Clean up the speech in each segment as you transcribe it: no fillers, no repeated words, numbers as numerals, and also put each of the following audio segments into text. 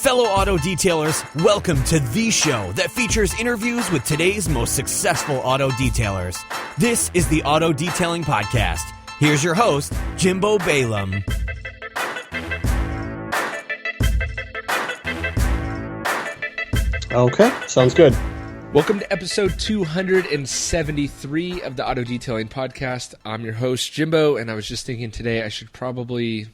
Fellow auto detailers, welcome to the show that features interviews with today's most successful auto detailers. This is the Auto Detailing Podcast. Here's your host, Jimbo Balaam. Okay, sounds good. Welcome to episode 273 of the Auto Detailing Podcast. I'm your host, Jimbo, and I was just thinking today I should probably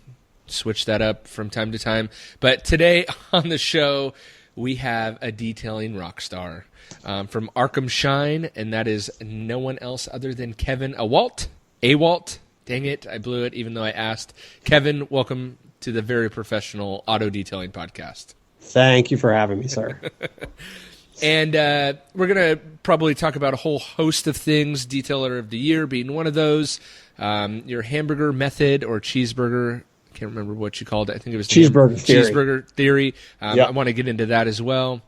switch that up from time to time. But today on the show, we have a detailing rock star from Arkham Shine, and that is no one else other than Kevin Awalt. Awalt. Dang it, I blew it even though I asked. Kevin, welcome to the very professional Auto Detailing Podcast. Thank you for having me, sir. And we're going to probably talk about a whole host of things, Detailer of the Year being one of those, your hamburger method or cheeseburger. I can't remember what you called it. I think it was Cheeseburger Theory. Cheeseburger Theory. Yep. I want to get into that as well.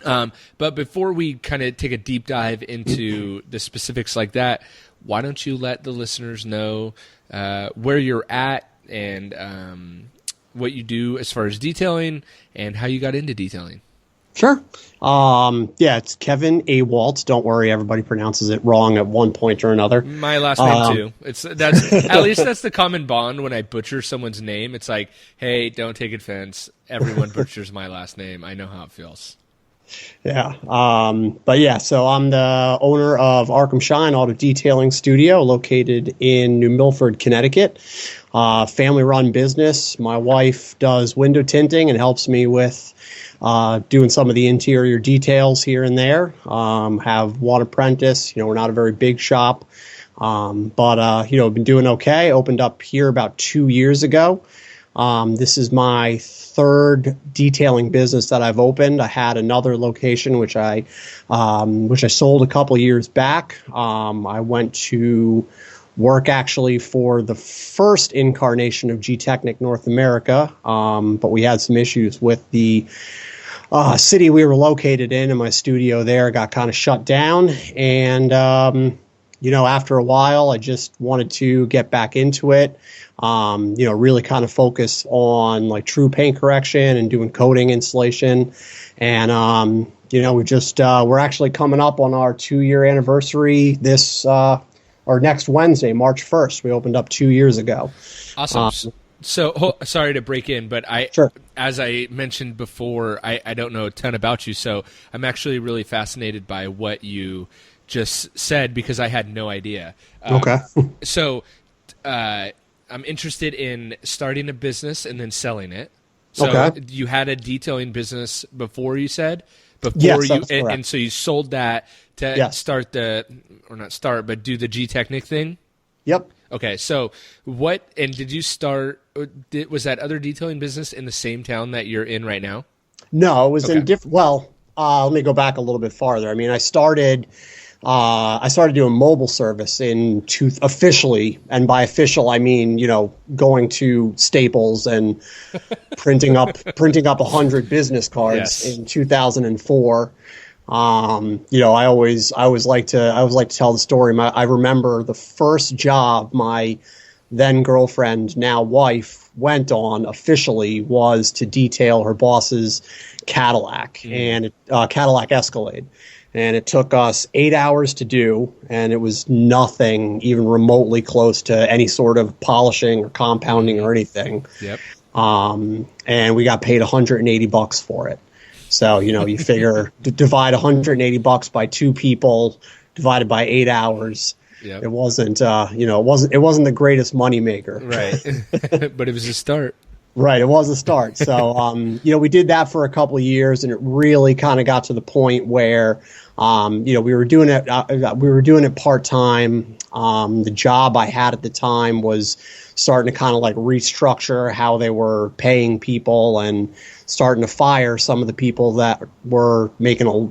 But before we kind of take a deep dive into the specifics like that, why don't you let the listeners know where you're at and what you do as far as detailing and how you got into detailing? Sure. It's Kevin Awalt. Don't worry, everybody pronounces it wrong at one point or another. My last name too. That's at least that's the common bond when I butcher someone's name. It's like, hey, don't take offense. Everyone butchers my last name. I know how it feels. Yeah. So I'm the owner of Arkham Shine Auto Detailing Studio, located in New Milford, Connecticut. Family-run business. My wife does window tinting and helps me with doing some of the interior details here and there. Have one apprentice. We're not a very big shop, but been doing okay. Opened up here about 2 years ago. This is my third detailing business that I've opened. I had another location which I sold a couple years back. I went to work actually for the first incarnation of G-Technic North America, but we had some issues with the city we were located in, and my studio there got kind of shut down. And after a while, I just wanted to get back into it. Really kind of focus on like true paint correction and doing coating installation. And, we're actually coming up on our 2-year anniversary next Wednesday, March 1st. We opened up 2 years ago. Awesome. Sorry to break in, but Sure. As I mentioned before, I don't know a ton about you. So I'm actually really fascinated by what you just said because I had no idea. Okay. I'm interested in starting a business and then selling it. So Okay. You had a detailing business before, you said? Yes, that's correct. And so you sold that to do the G-Technic thing? Yep. Okay, so did you start, was that other detailing business in the same town that you're in right now? No, it was Okay. in different, let me go back a little bit farther. I mean, I started doing mobile service officially, and by official I mean, going to Staples and printing up 100 business cards in 2004. I always like to tell the story. I remember the first job my then girlfriend, now wife, went on officially was to detail her boss's Cadillac and Cadillac Escalade. And it took us 8 hours to do, and it was nothing even remotely close to any sort of polishing or compounding or anything. Yep. And we got paid $180 for it. So, you figure divide $180 by 2 people divided by 8 hours. Yep. It wasn't, it wasn't the greatest moneymaker. Right. But it was a start. Right, it was a start. So, we did that for a couple of years, and it really kind of got to the point where, we were doing it part time. The job I had at the time was starting to kind of like restructure how they were paying people and starting to fire some of the people that were making a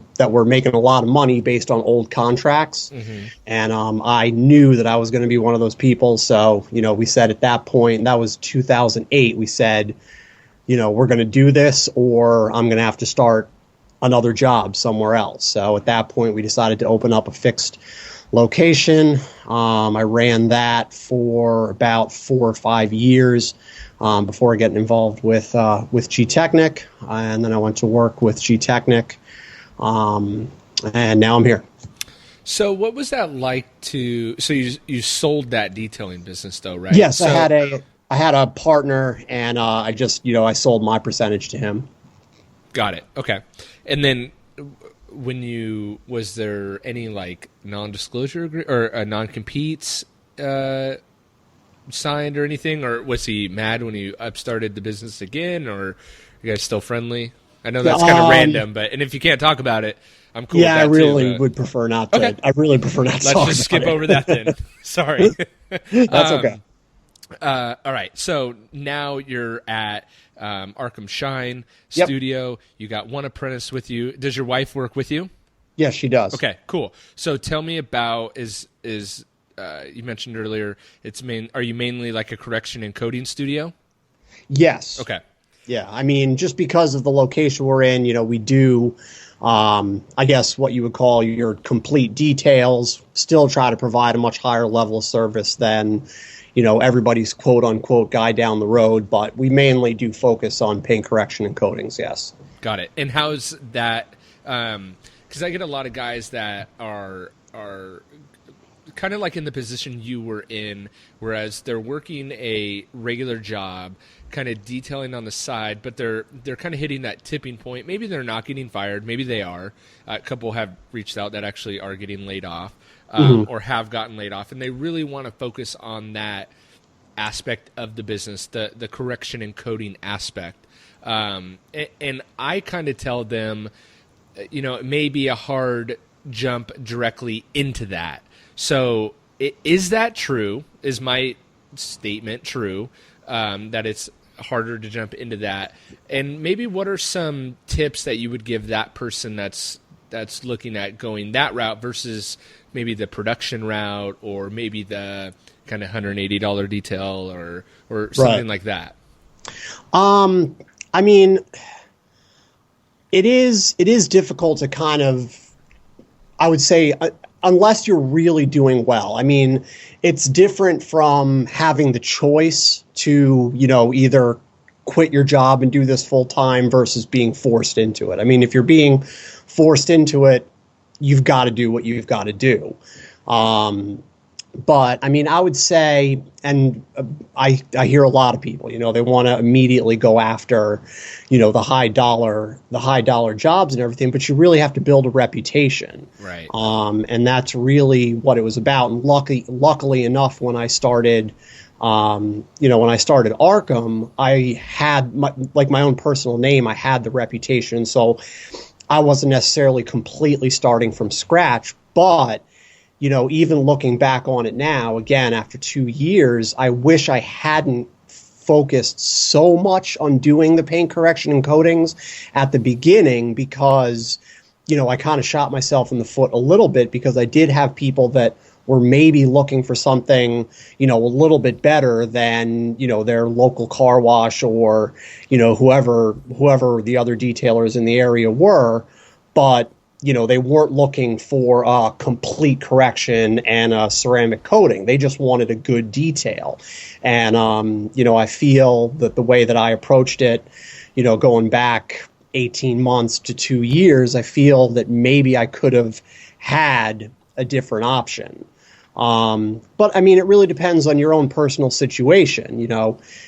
lot of money based on old contracts. Mm-hmm. And I knew that I was going to be one of those people. So, we said at that point, that was 2008, we said, we're going to do this or I'm going to have to start another job somewhere else. So at that point, we decided to open up a fixed location. I ran that for about 4 or 5 years. before getting involved with G-Technic, and then I went to work with G-Technic, and now I'm here. So what was that like to? So you sold that detailing business though, right? Yes, so, I had a partner, and I just I sold my percentage to him. Got it. Okay, and then was there any like non-disclosure or non-competes signed or anything, or was he mad when you upstarted the business again, or are you guys still friendly? I know that's kind of random, and if you can't talk about it, I'm cool. Yeah, with that I really too, would prefer not to. Okay. I really prefer not to. Let's just skip over that then. Sorry. That's okay. All right. So now you're at Arkham Shine studio. You got one apprentice with you. Does your wife work with you? Yes, she does. Okay, cool. So tell me about you mentioned earlier are you mainly like a correction and coding studio? Yes. Okay. Yeah, I mean, just because of the location we're in, we do, I guess, what you would call your complete details, still try to provide a much higher level of service than, everybody's quote-unquote guy down the road, but we mainly do focus on paint correction and coatings, yes. Got it. And how's that, because I get a lot of guys that are kind of like in the position you were in, whereas they're working a regular job, kind of detailing on the side, but they're kind of hitting that tipping point. Maybe they're not getting fired. Maybe they are. A couple have reached out that actually are getting laid off or have gotten laid off, and they really want to focus on that aspect of the business, the correction and coding aspect. And I kind of tell them, it may be a hard jump directly into that. So is that true? Is my statement true, that it's harder to jump into that? And maybe what are some tips that you would give that person that's looking at going that route versus maybe the production route, or maybe the kind of $180 detail or something like that? I mean, it is difficult to kind of, I would say, unless you're really doing well. I mean, it's different from having the choice to, either quit your job and do this full time versus being forced into it. I mean, if you're being forced into it, you've got to do what you've got to do. But I mean, I would say, and I hear a lot of people, they want to immediately go after, the high dollar jobs and everything, but you really have to build a reputation. Right. And that's really what it was about. And luckily enough, when I started, Arkham, I had my own personal name. I had the reputation. So I wasn't necessarily completely starting from scratch, but even looking back on it now, again, after 2 years, I wish I hadn't focused so much on doing the paint correction and coatings at the beginning, because, I kind of shot myself in the foot a little bit, because I did have people that were maybe looking for something, a little bit better than, their local car wash or, whoever the other detailers in the area were. But they weren't looking for a complete correction and a ceramic coating. They just wanted a good detail. And, I feel that the way that I approached it, going back 18 months to 2 years, I feel that maybe I could have had a different option. But, I mean, it really depends on your own personal situation.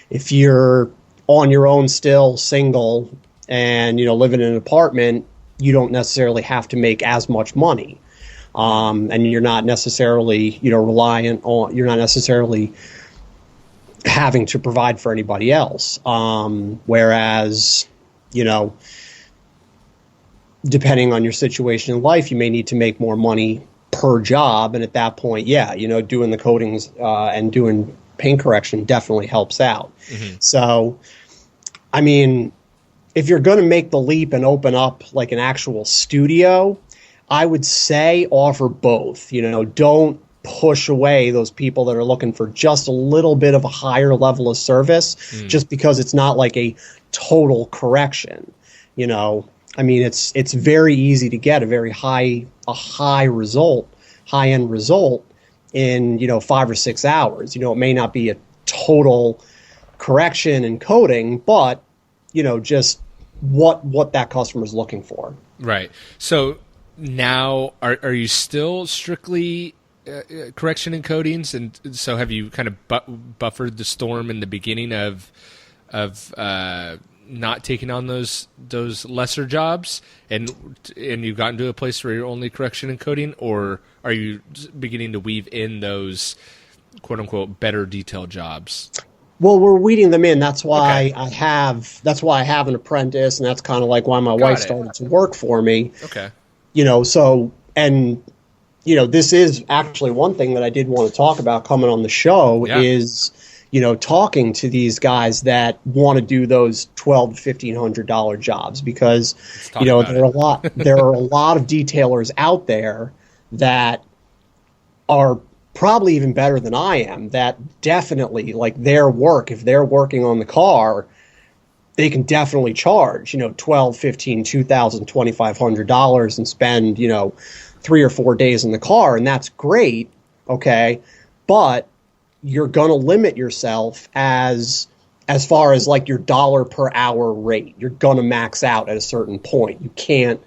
If you're on your own still, single, and, living in an apartment, you don't necessarily have to make as much money. And you're not necessarily, reliant on, you're not necessarily having to provide for anybody else. Whereas, depending on your situation in life, you may need to make more money per job. And at that point, doing the coatings and doing paint correction definitely helps out. Mm-hmm. So, I mean, if you're going to make the leap and open up like an actual studio, I would say offer both. Don't push away those people that are looking for just a little bit of a higher level of service just because it's not like a total correction. I mean, it's very easy to get a high-end result in, 5 or 6 hours. It may not be a total correction and coding, but, just what that customer is looking for. Right. So now are you still strictly correction and codings? And so have you kind of buffered the storm in the beginning of not taking on those lesser jobs, and you've gotten to a place where you're only correction and coding, or are you beginning to weave in those quote unquote better detail jobs? Well, we're weeding them in. That's why I have an apprentice, and that's kind of like why my wife started to work for me. Okay. This is actually one thing that I did want to talk about coming on the show is, talking to these guys that want to do those $1,200 to $1,500 jobs, because, there are a lot of detailers out there that are probably even better than I am, that definitely, like, their work, if they're working on the car, they can definitely charge, $1,200, $1,500, $2,000, $2,500 and spend, 3 or 4 days in the car, and that's great, okay? But you're going to limit yourself as far as, like, your dollar per hour rate. You're going to max out at a certain point. You can't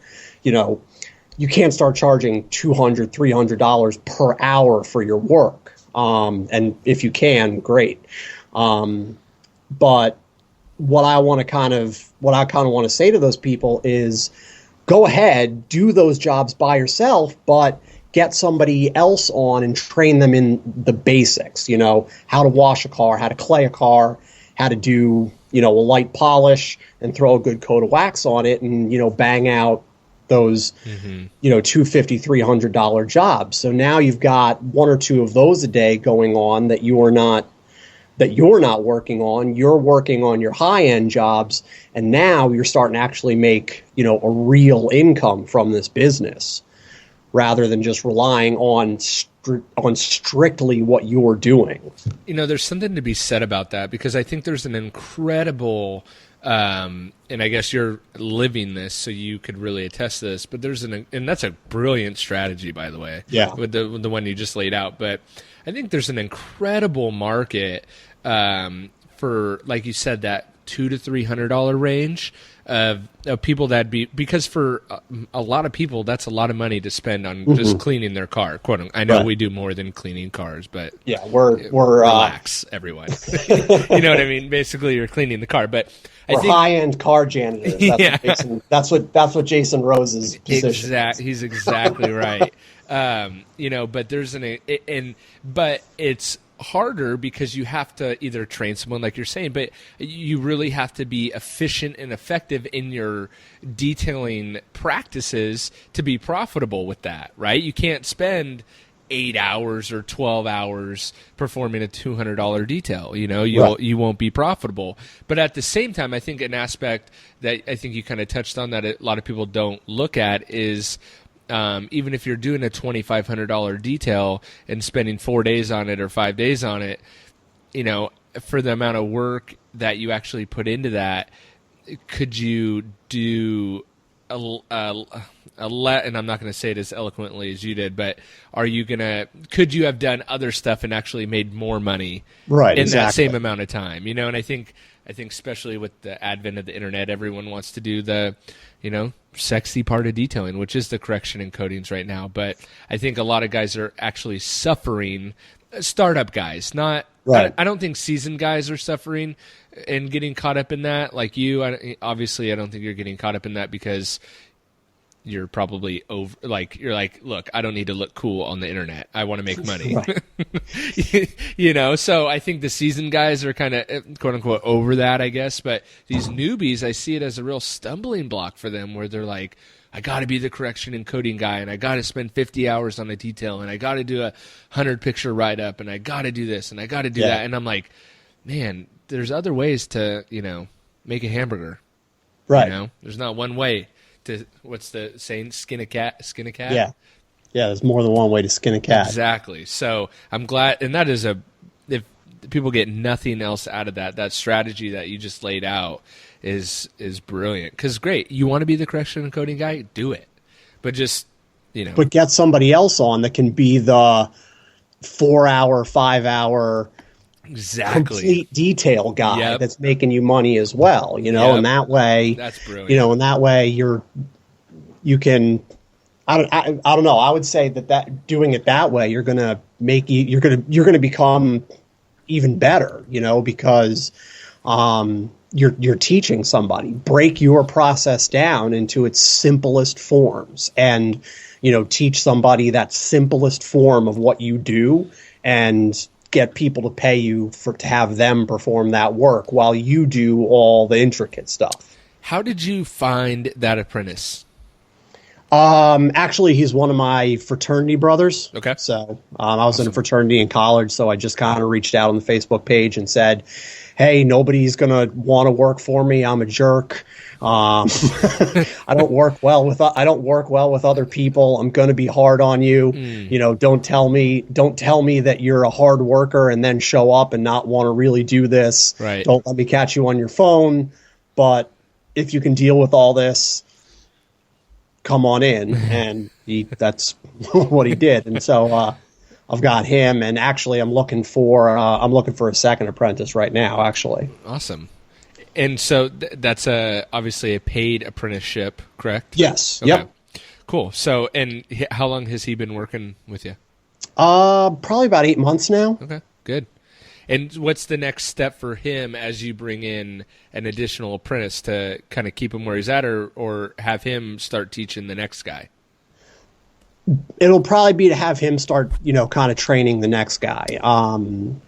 start charging $200, $300 per hour for your work. And if you can, great. But what I kind of want to say to those people is, go ahead, do those jobs by yourself, but get somebody else on and train them in the basics, how to wash a car, how to clay a car, how to do, a light polish and throw a good coat of wax on it and, bang out those, $250, $300 jobs. So now you've got 1 or 2 of those a day going on that you're not working on. You're working on your high-end jobs, and now you're starting to actually make, a real income from this business, rather than just relying on strictly what you're doing. There's something to be said about that, because I think there's an incredible, and I guess you're living this, so you could really attest to this, but and that's a brilliant strategy, by the way, with the one you just laid out. But I think there's an incredible market for, like you said, that $200 to $300 range of people because for a lot of people, that's a lot of money to spend on just cleaning their car. I know we do more than cleaning cars, but we're relax, everyone. You know what I mean? Basically, you're cleaning the car, but we're high-end car janitors. That's what Jason Rose's position is. He's exactly right. But there's but it's harder because you have to either train someone, like you're saying, but you really have to be efficient and effective in your detailing practices to be profitable with that, right? You can't spend 8 hours or 12 hours performing a $200 detail. You won't be profitable. But at the same time, I think an aspect that I think you kind of touched on that a lot of people don't look at is, even if you're doing a $2,500 detail and spending 4 days on it or 5 days on it, for the amount of work that you actually put into that, could you do and I'm not going to say it as eloquently as you did, but could you have done other stuff and actually made more money that same amount of time? And I think especially with the advent of the internet, everyone wants to do the, sexy part of detailing, which is the correction and coatings right now. But I think a lot of guys are actually suffering, startup guys, not, I don't think seasoned guys are suffering and getting caught up in that like you. Obviously, I don't think you're getting caught up in that because you're probably you're like, look, I don't need to look cool on the internet. I want to make money. So I think the seasoned guys are kind of quote unquote over that, I guess. But these newbies, I see it as a real stumbling block for them, where they're like, I got to be the correction and coding guy, and I got to spend 50 hours on a detail, and I got to do a 100 picture write up, and I got to do this, and I got to do that. And I'm like, man, there's other ways to, make a hamburger. Right. There's not one way. What's the saying? Skin a cat. Yeah, there's more than one way to skin a cat. Exactly. So I'm glad, and that is if people get nothing else out of that strategy that you just laid out is brilliant. Because great, you want to be the correction and coding guy, do it, but just but get somebody else on that can be the 4 hour, 5 hour complete detail guy that's making you money as well, and that way, that's brilliant. And that way you can, I don't know. I would say that doing it that way, you're going to become even better, because, you're teaching somebody. Break your process down into its simplest forms and, teach somebody that simplest form of what you do and get people to pay you to have them perform that work while you do all the intricate stuff. How did you find that apprentice? Actually, he's one of my fraternity brothers. Okay. So I was in a fraternity in college, so I just kind of reached out on the Facebook page and said, hey, nobody's going to want to work for me. I'm a jerk. I don't work well with other people. I'm going to be hard on you. Don't tell me that you're a hard worker and then show up and not want to really do this. Right. Don't let me catch you on your phone. But if you can deal with all this, come on in. And that's what he did. And so, I've got him, and actually, I'm looking for a second apprentice right now. Actually, awesome. And so that's obviously a paid apprenticeship, correct? Yes. Okay. Yep. Cool. So, and how long has he been working with you? Probably about 8 months now. Okay, good. And what's the next step for him as you bring in an additional apprentice to kind of keep him where he's at, or have him start teaching the next guy? It'll probably be to have him start, kind of training the next guy. One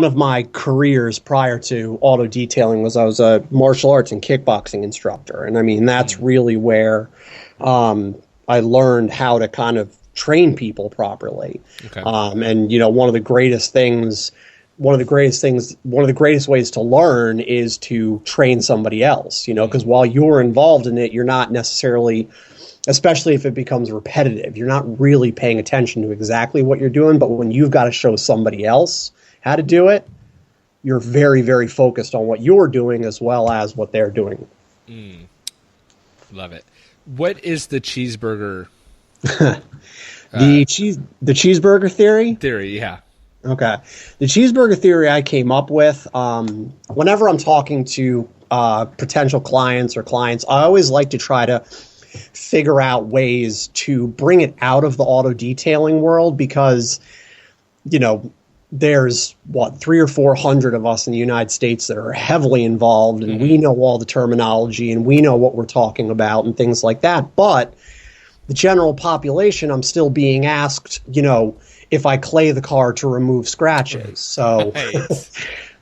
of my careers prior to auto detailing was I was a martial arts and kickboxing instructor. And that's really where I learned how to kind of train people properly. Okay. One of the greatest ways to learn is to train somebody else, because while you're involved in it, you're not necessarily, especially if it becomes repetitive, you're not really paying attention to exactly what you're doing. But when you've got to show somebody else how to do it, you're very, very focused on what you're doing as well as what they're doing. Love it. What is the cheeseburger? The cheeseburger theory? Theory, yeah. Okay. The cheeseburger theory I came up with, whenever I'm talking to potential clients or clients, I always like to try to figure out ways to bring it out of the auto detailing world because, there's 300 or 400 of us in the United States that are heavily involved, and we know all the terminology and we know what we're talking about and things like that. But the general population, I'm still being asked, if I clay the car to remove scratches. So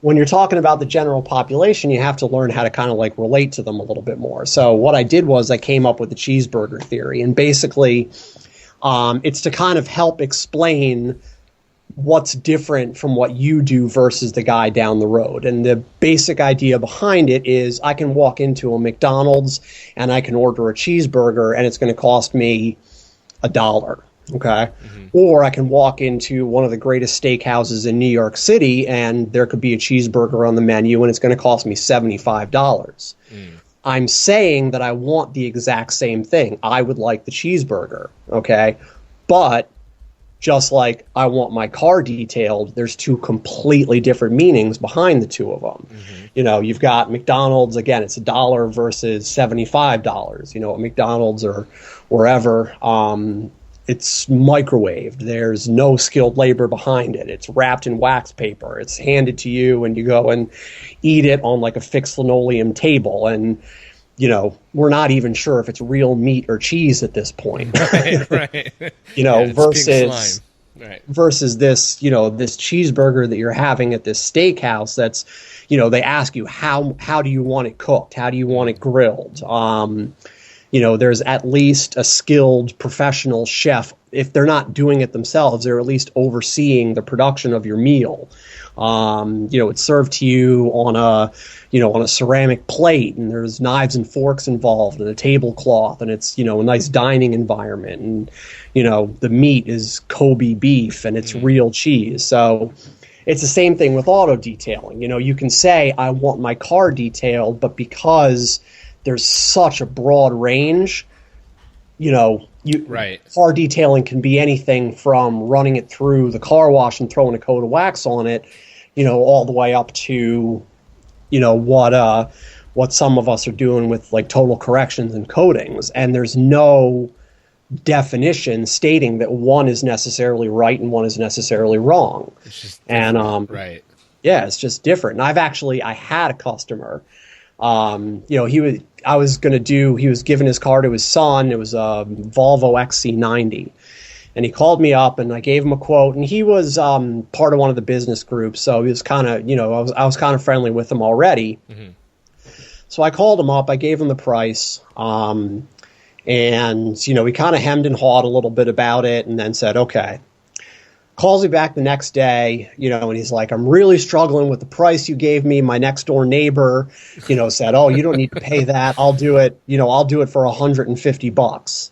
when you're talking about the general population, you have to learn how to kind of relate to them a little bit more. So what I did was I came up with the cheeseburger theory, and basically it's to kind of help explain what's different from what you do versus the guy down the road. And the basic idea behind it is I can walk into a McDonald's and I can order a cheeseburger and it's going to cost me $1. Okay. Or I can walk into one of the greatest steakhouses in New York City and there could be a cheeseburger on the menu and it's going to cost me $75. I'm saying that I want the exact same thing. I would like the cheeseburger. Okay. But just like I want my car detailed, there's two completely different meanings behind the two of them. You've got McDonald's, again, it's $1 versus $75. At McDonald's or wherever, it's microwaved. There's no skilled labor behind it. It's wrapped in wax paper. It's handed to you and you go and eat it on a fixed linoleum table. And, we're not even sure if it's real meat or cheese at this point. Right. Versus this, this cheeseburger that you're having at this steakhouse that's, they ask you, how do you want it cooked? How do you want it grilled? There's at least a skilled professional chef. If they're not doing it themselves, they're at least overseeing the production of your meal. It's served to you on a ceramic plate, and there's knives and forks involved, and a tablecloth, and it's a nice dining environment, and the meat is Kobe beef, and it's real cheese. So it's the same thing with auto detailing. You can say I want my car detailed, but because there's such a broad range, Right. Car detailing can be anything from running it through the car wash and throwing a coat of wax on it, all the way up to, what some of us are doing with like total corrections and coatings. And there's no definition stating that one is necessarily right and one is necessarily wrong. It's just right. Yeah, it's just different. And I had a customer. He was giving his car to his son. It was a Volvo XC90. And he called me up and I gave him a quote, and he was part of one of the business groups. So he was kind of, I was kind of friendly with him already. Mm-hmm. So I called him up, I gave him the price. And, we kind of hemmed and hawed a little bit about it and then said, okay. Calls me back the next day, and he's like, I'm really struggling with the price you gave me. My next door neighbor, said, oh, you don't need to pay that. I'll do it. I'll do it for $150.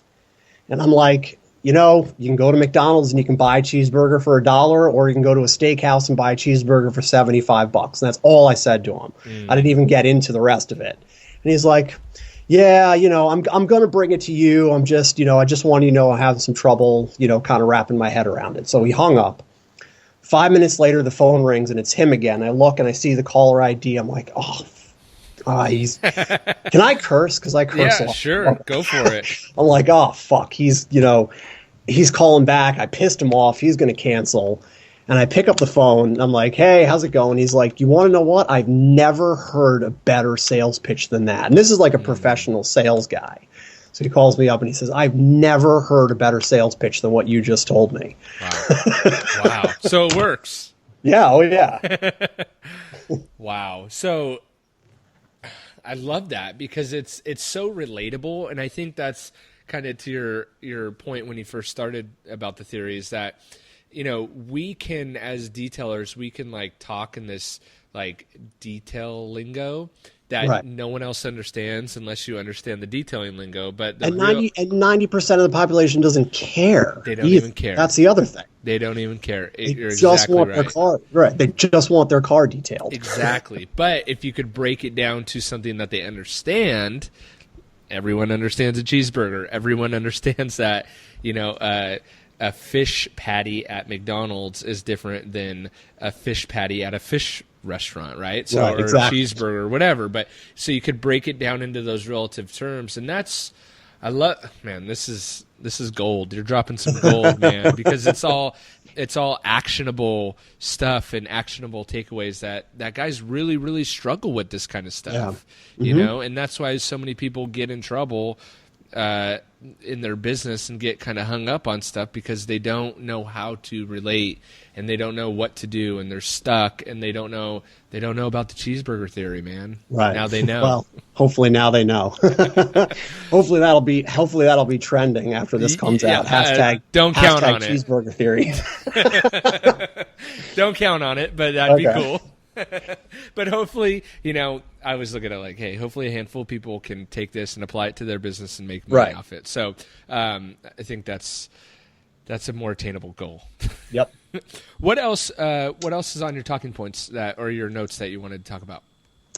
And I'm like, you can go to McDonald's and you can buy a cheeseburger for $1, or you can go to a steakhouse and buy a cheeseburger for $75. And that's all I said to him. I didn't even get into the rest of it. And he's like, yeah, I'm going to bring it to you. I'm just, I just want you to know I'm having some trouble, kind of wrapping my head around it. So he hung up. 5 minutes later, the phone rings and it's him again. I look and I see the caller ID. I'm like, he's. Can I curse? Because I curse a lot. Sure, go for it. I'm like, oh fuck, he's calling back. I pissed him off. He's going to cancel. And I pick up the phone, and I'm like, hey, how's it going? He's like, you want to know what? I've never heard a better sales pitch than that. And this is like a professional sales guy. So he calls me up, and he says, I've never heard a better sales pitch than what you just told me. Wow. So it works. Yeah, oh yeah. Wow. So I love that because it's so relatable, and I think that's kind of to your point when you first started about the theory is that we can, as detailers, we can like talk in this like detail lingo that no one else understands unless you understand the detailing lingo. But 90% of the population doesn't care. They don't even care. That's the other thing. They don't even care. You're just exactly want right. their car. Right. They just want their car detailed. Exactly. But if you could break it down to something that they understand, everyone understands a cheeseburger. Everyone understands that a fish patty at McDonald's is different than a fish patty at a fish restaurant, right? So, right, exactly. Or a cheeseburger, or whatever. But so you could break it down into those relative terms, and man, this is gold. You're dropping some gold, man, because it's all actionable stuff and actionable takeaways that guys really, really struggle with this kind of stuff, and that's why so many people get in trouble in their business and get kind of hung up on stuff because they don't know how to relate and they don't know what to do and they're stuck and they don't know about the cheeseburger theory, man. Right. Now they know. Well, hopefully now they know. hopefully that'll be trending after this comes out. Don't count on it. Cheeseburger theory. Don't count on it, but that'd be cool. But hopefully, I was looking at like, hey, hopefully a handful of people can take this and apply it to their business and make money off it. So I think that's a more attainable goal. Yep. What else is on your talking points or your notes that you wanted to talk about?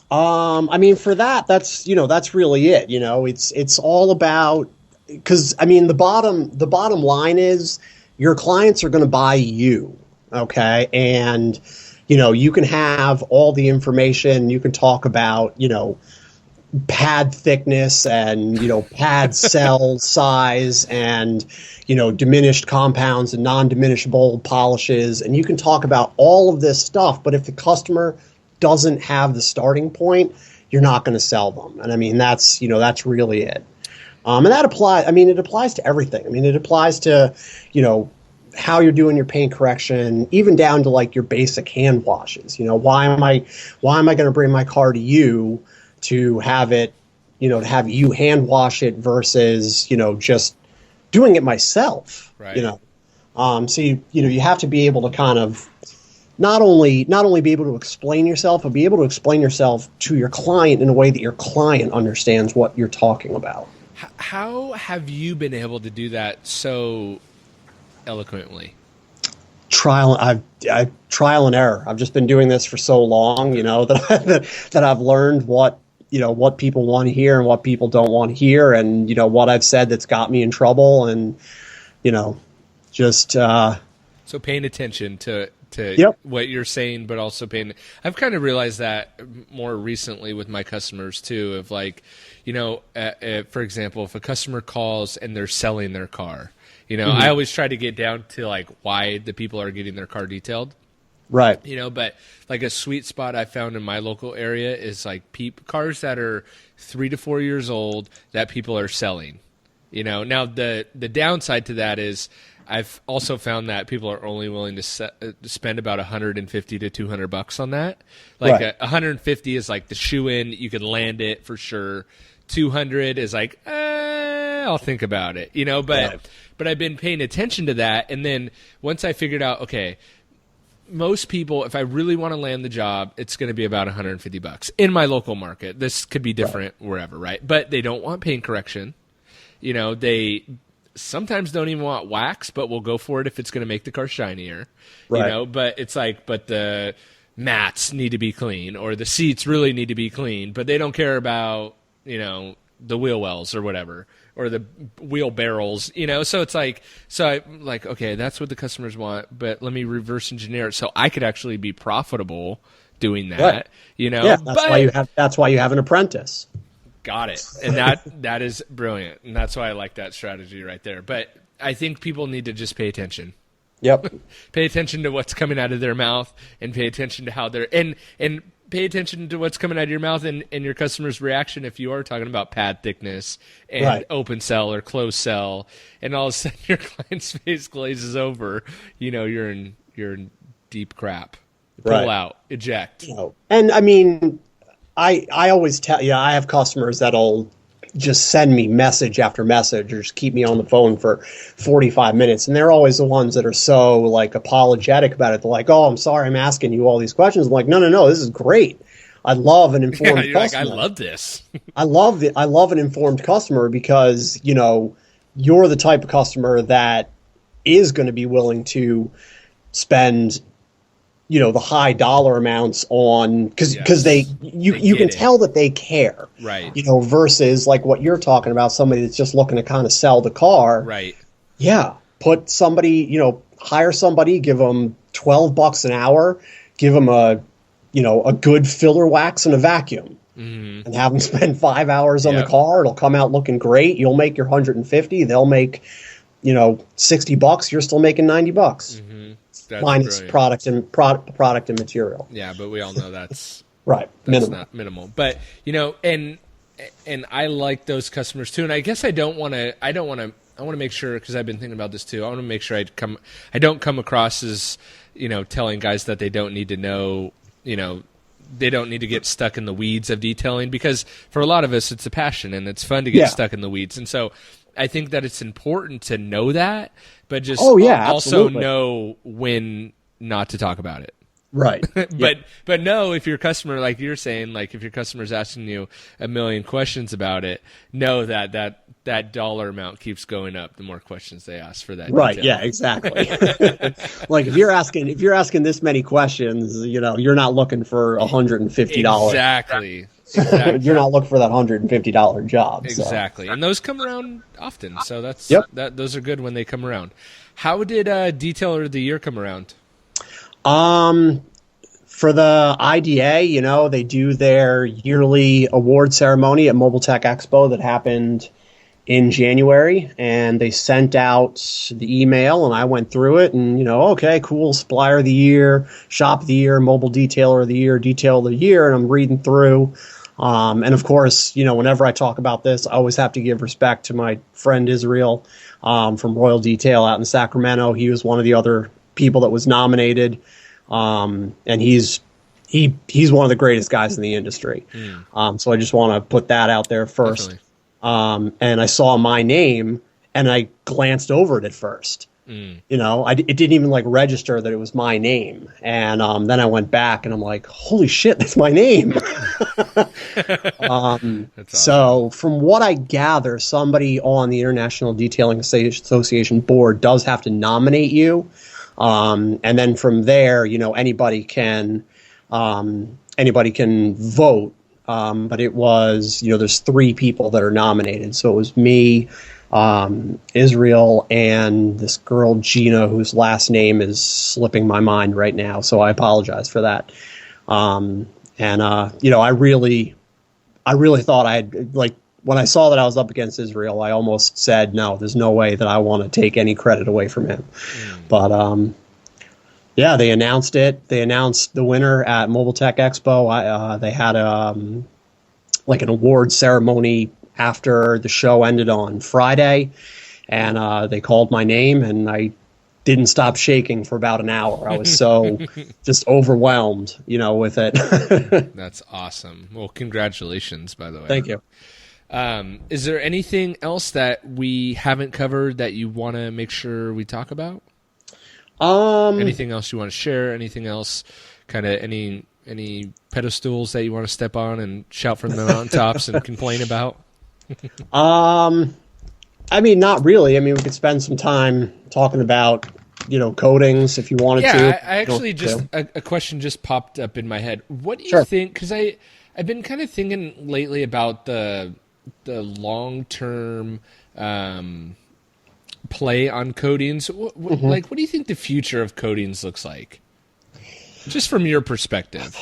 For that's really it. It's all about, because the bottom line is your clients are going to buy you. Okay. And you can have all the information. You can talk about, pad thickness and, pad cell size and, diminished compounds and non-diminished bold polishes. And you can talk about all of this stuff. But if the customer doesn't have the starting point, you're not going to sell them. And that's really it. And that applies. It applies to everything. It applies to, how you're doing your paint correction, even down to like your basic hand washes. Why am I going to bring my car to you to have it, to have you hand wash it versus, just doing it myself, right. So you have to be able to kind of not only be able to explain yourself, but be able to explain yourself to your client in a way that your client understands what you're talking about. How have you been able to do that so eloquently? Trial and error. I've just been doing this for so long, that I've learned what what people want to hear and what people don't want to hear, and what I've said that's got me in trouble, and just so paying attention to Yep. what you're saying, but also I've kind of realized that more recently with my customers too, of like, for example, if a customer calls and they're selling their car, I always try to get down to like why the people are getting their car detailed. Right. But like a sweet spot I found in my local area is like cars that are 3 to 4 years old that people are selling. Now the downside to that is I've also found that people are only willing to spend about $150 to $200 on that. Like right. 150 is like the shoe in, you can land it for sure. 200 is like, I'll think about it, but I've been paying attention to that. And then once I figured out, okay, most people, if I really want to land the job, it's going to be about $150 in my local market. This could be different wherever, right? But they don't want paint correction. They sometimes don't even want wax, but we'll go for it if it's going to make the car shinier. Right. But it's like, but the mats need to be clean, or the seats really need to be clean, but they don't care about, the wheel wells or whatever, or the wheel barrels, so it's like, I'm like, okay, that's what the customers want, but let me reverse engineer it so I could actually be profitable doing that, right. Yeah, that's why you have an apprentice. Got it. And that is brilliant. And that's why I like that strategy right there. But I think people need to just pay attention. Yep. Pay attention to what's coming out of their mouth, and pay attention to how they're and pay attention to what's coming out of your mouth and your customer's reaction if you are talking about pad thickness and right. open cell or closed cell, and all of a sudden your client's face glazes over, you're in deep crap. Pull right. out, eject. And I mean, I always tell you, I have customers that'll just send me message after message or just keep me on the phone for 45 minutes. And they're always the ones that are so like apologetic about it. They're like, oh, I'm sorry, I'm asking you all these questions. I'm like, no, this is great. I love an informed customer. Like, I love this. I love an informed customer because, you're the type of customer that is going to be willing to spend the high dollar amounts on because you can tell that they care, right? Versus like what you're talking about, somebody that's just looking to kind of sell the car, right? Yeah, put somebody, hire somebody, give them $12 an hour, give them a good filler wax and a vacuum, and have them spend 5 hours on the car. It'll come out looking great. You'll make your 150. They'll make $60. You're still making $90. Mm-hmm. Minus product and material. Yeah, but we all know that's right. That's not minimal. But and I like those customers too. And I guess I want to make sure, because I've been thinking about this too. I want to make sure I don't come across as telling guys that they don't need to know. They don't need to get stuck in the weeds of detailing, because for a lot of us it's a passion and it's fun to get stuck in the weeds. And so I think that it's important to know that, but just also know when not to talk about it. Right. But no, if your customer, like you're saying, like if your customer's asking you a million questions about it, know that dollar amount keeps going up the more questions they ask for that. Right. detail. Yeah, exactly. Like if you're asking this many questions, you're not looking for $150. Exactly. You're not looking for that $150 job. Exactly. So. And those come around often. So those are good when they come around. How did Detailer of the Year come around? For the IDA, they do their yearly award ceremony at Mobile Tech Expo that happened in January, and they sent out the email, and I went through it, and okay, cool, Supplier of the Year, Shop of the Year, Mobile Detailer of the Year, Detail of the Year, and I'm reading through. And of course, whenever I talk about this, I always have to give respect to my friend Israel from Royal Detail out in Sacramento. He was one of the other people that was nominated, and he's one of the greatest guys in the industry. So I just want to put that out there first. Definitely. And I saw my name, and I glanced over it at first. It didn't even register that it was my name. And then I went back, and I'm like, holy shit, that's my name. That's awesome. So from what I gather, somebody on the International Detailing Association board does have to nominate you. And then from there, anybody can vote but it was, there's 3 people that are nominated. So it was me, Israel, and this girl, Gina, whose last name is slipping my mind right now. So I apologize for that. I really thought I had, like, when I saw that I was up against Israel, I almost said, no, there's no way that I want to take any credit away from him. But, yeah, they announced it. They announced the winner at Mobile Tech Expo. They had an award ceremony after the show ended on Friday, and they called my name, and I didn't stop shaking for about an hour. I was so just overwhelmed, with it. That's awesome. Well, congratulations, by the way. Thank you. Is there anything else that we haven't covered that you want to make sure we talk about? Anything else you want to share? Anything else? Kind of any pedestals that you want to step on and shout from the mountaintops and complain about? I mean, not really. I mean, we could spend some time talking about, coatings if you wanted to. Yeah, I actually a question just popped up in my head. What do you think? Because I've been kind of thinking lately about the long-term play on coatings. Like, what do you think the future of coatings looks like? Just from your perspective.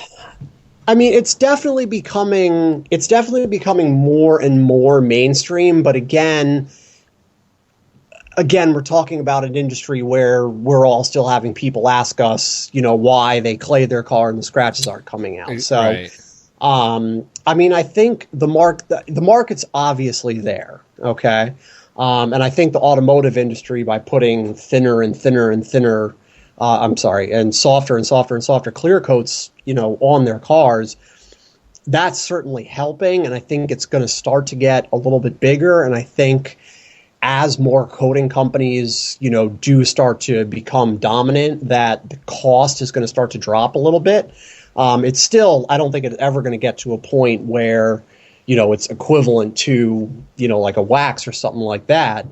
I mean, it's definitely becoming more and more mainstream, but again, we're talking about an industry where we're all still having people ask us, why they clay their car and the scratches aren't coming out. So, right. I mean, I think the market's obviously there, okay? And I think the automotive industry, by putting thinner and thinner and thinner, and softer and softer and softer clear coats, on their cars, that's certainly helping. And I think it's going to start to get a little bit bigger. And I think as more coating companies, do start to become dominant, that the cost is going to start to drop a little bit. It's still, I don't think it's ever going to get to a point where, it's equivalent to, like a wax or something like that.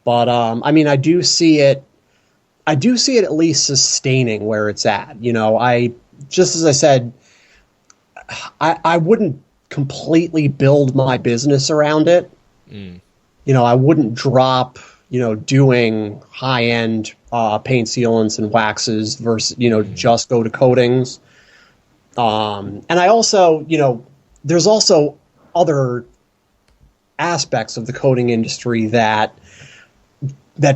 But, I mean, I do see it at least sustaining where it's at. Just as I said, I wouldn't completely build my business around it. I wouldn't drop, doing high-end paint sealants and waxes versus, just go to coatings. And I also, there's also other aspects of the coating industry that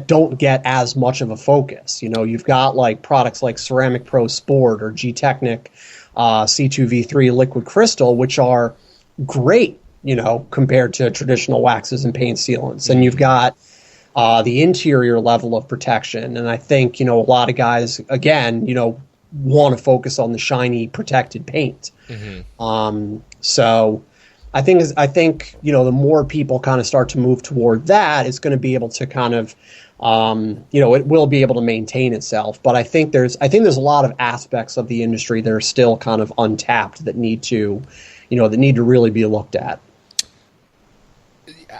don't get as much of a focus. You've got like products like Ceramic Pro Sport or G-Technic C2V3 liquid crystal, which are great, compared to traditional waxes and paint sealants. And you've got the interior level of protection. And I think, a lot of guys, again, want to focus on the shiny protected paint. So I think the more people kind of start to move toward that, it's going to be able to kind of, it will be able to maintain itself. But I think there's a lot of aspects of the industry that are still kind of untapped that need to really be looked at.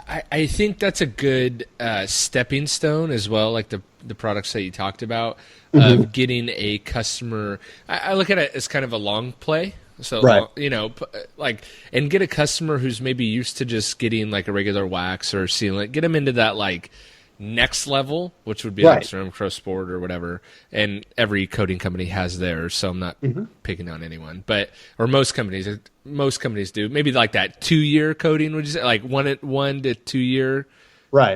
I think that's a good stepping stone as well, like the products that you talked about, of getting a customer. I look at it as kind of a long play. So, right. And get a customer who's maybe used to just getting like a regular wax or sealant, get them into that like next level, which would be like Ceramic Pro Sport or whatever. And every coating company has theirs, so I'm not picking on anyone, or most companies do. Maybe like that 2-year coating, would you say, like 1 to 2 year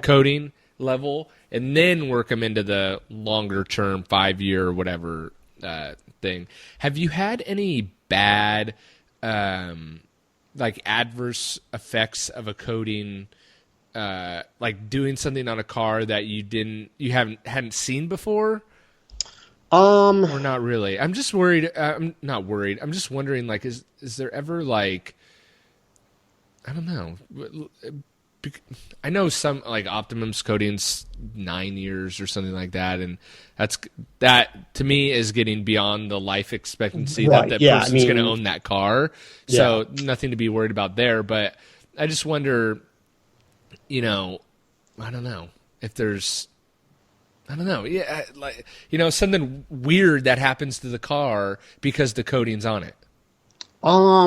coating level, and then work them into the longer term 5-year or whatever thing. Have you had any bad like adverse effects of a coating, like doing something on a car that you hadn't seen before? Or not really? I'm just worried. I'm not worried. I'm just wondering, like, is there ever, like, I don't know. I know some, like, Optimum's coating's 9 years or something like that, and that to me is getting beyond the life expectancy that person's going to own that car. So nothing to be worried about there. But I just wonder, I don't know if there's, something weird that happens to the car because the coating's on it. I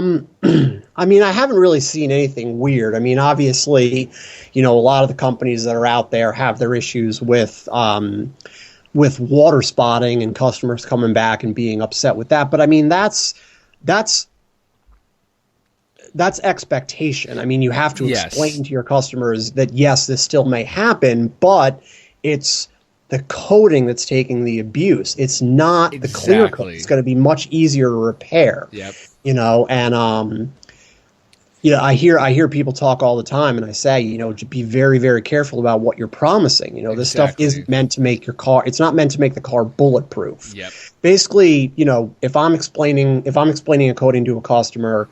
mean, I haven't really seen anything weird. I mean, obviously, a lot of the companies that are out there have their issues with water spotting and customers coming back and being upset with that. But I mean, that's expectation. I mean, you have to explain to your customers that yes, this still may happen, but it's the coating that's taking the abuse. It's not the clear coat. It's going to be much easier to repair. Yep. I hear people talk all the time, and I say, to be very, very careful about what you're promising. This stuff isn't meant to make your car. It's not meant to make the car bulletproof. Yep. Basically, if I'm explaining a coating to a customer,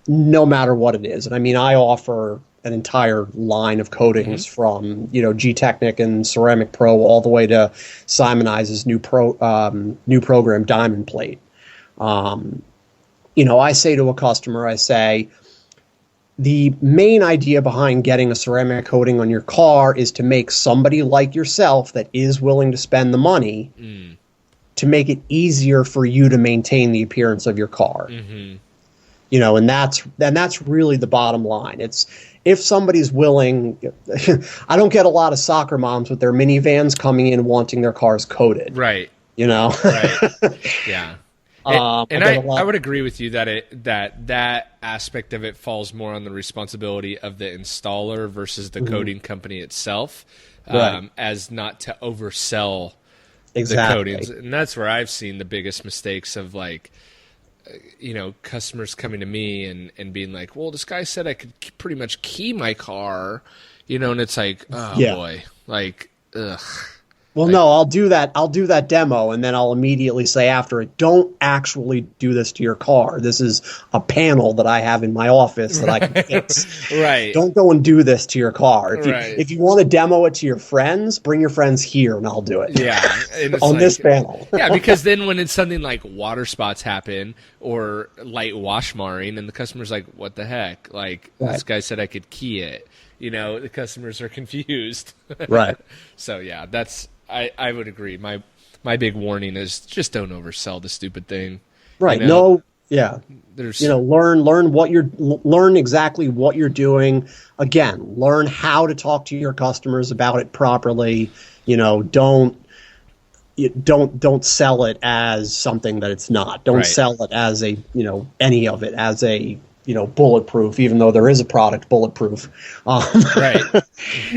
no matter what it is, and I mean, I offer an entire line of coatings from G-Technic and Ceramic Pro all the way to Simonize's new program Diamond Plate. I say to a customer, I say, the main idea behind getting a ceramic coating on your car is to make somebody like yourself that is willing to spend the money to make it easier for you to maintain the appearance of your car. And that's really the bottom line. It's if somebody's willing. I don't get a lot of soccer moms with their minivans coming in wanting their cars coated. Right. Right. Yeah. I would agree with you that aspect of it falls more on the responsibility of the installer versus the coating company itself, as not to oversell the coatings. And that's where I've seen the biggest mistakes of customers coming to me and being like, well, this guy said I could pretty much key my car, and it's like, boy, ugh. Well, no, I'll do that demo, and then I'll immediately say after it, don't actually do this to your car. This is a panel that I have in my office that I can fix. Right. Don't go and do this to your car. If you want to demo it to your friends, bring your friends here, and I'll do it. Yeah. On this panel. Yeah, because then when it's something like water spots happen or light wash marring, and the customer's like, what the heck? This guy said I could key it. The customers are confused. Right. So, yeah, I would agree. My big warning is just don't oversell the stupid thing. Right. There's learn exactly what you're doing. Again, learn how to talk to your customers about it properly. Don't sell it as something that it's not. Don't sell it as any of it as a bulletproof, even though there is a product bulletproof. Right.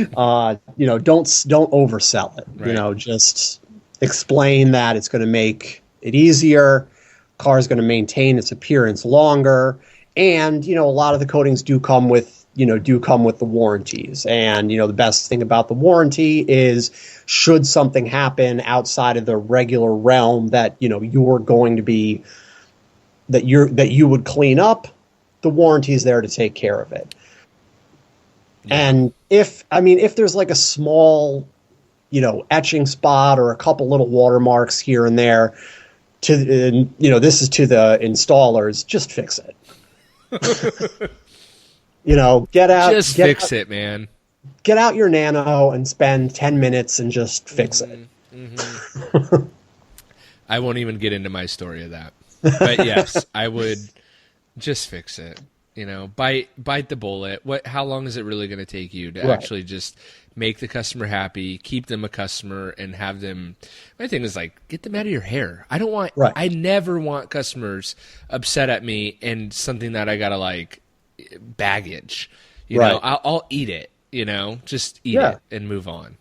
Don't oversell it. Right. Just explain that it's going to make it easier. Car's going to maintain its appearance longer, and a lot of the coatings do come with the warranties. And the best thing about the warranty is, should something happen outside of the regular realm that you're going to be that you would clean up, the warranty is there to take care of it. Yeah. And if there's a small, etching spot or a couple little watermarks here and there, this is to the installers, just fix it. Fix it, man. Get out your Nano and spend 10 minutes and just fix it. Mm-hmm. I won't even get into my story of that. But yes, I would. Just fix it, bite the bullet. How long is it really going to take you to actually just make the customer happy, keep them a customer, and have them? My thing is get them out of your hair. I never want customers upset at me and something that I gotta baggage. I'll eat it. Just eat it and move on.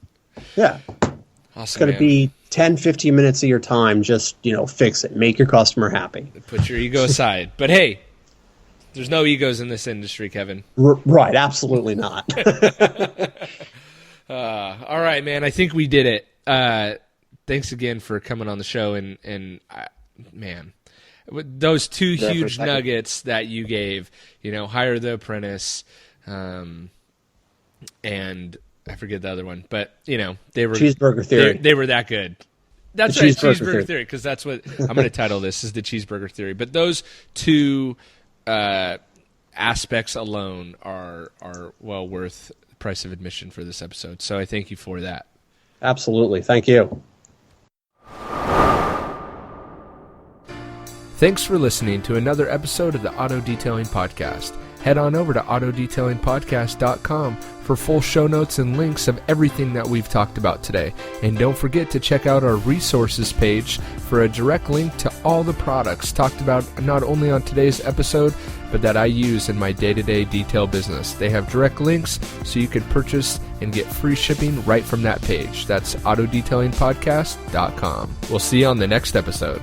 Yeah, awesome. It's going to be 10, 15 minutes of your time. Just fix it, make your customer happy. Put your ego aside. But hey. There's no egos in this industry, Kevin. Right, absolutely not. All right, man. I think we did it. Thanks again for coming on the show, and man, those two huge nuggets that you gave. Hire the apprentice, and I forget the other one, but they were Cheeseburger Theory. They were that good. That's right, Cheeseburger Theory, because that's what I'm going to title this is the Cheeseburger Theory. But those two aspects alone are well worth the price of admission for this episode. So I thank you for that. Absolutely. Thank you. Thanks for listening to another episode of the Auto Detailing Podcast. Head on over to autodetailingpodcast.com for full show notes and links of everything that we've talked about today. And don't forget to check out our resources page for a direct link to all the products talked about not only on today's episode, but that I use in my day-to-day detail business. They have direct links so you can purchase and get free shipping right from that page. That's autodetailingpodcast.com. We'll see you on the next episode.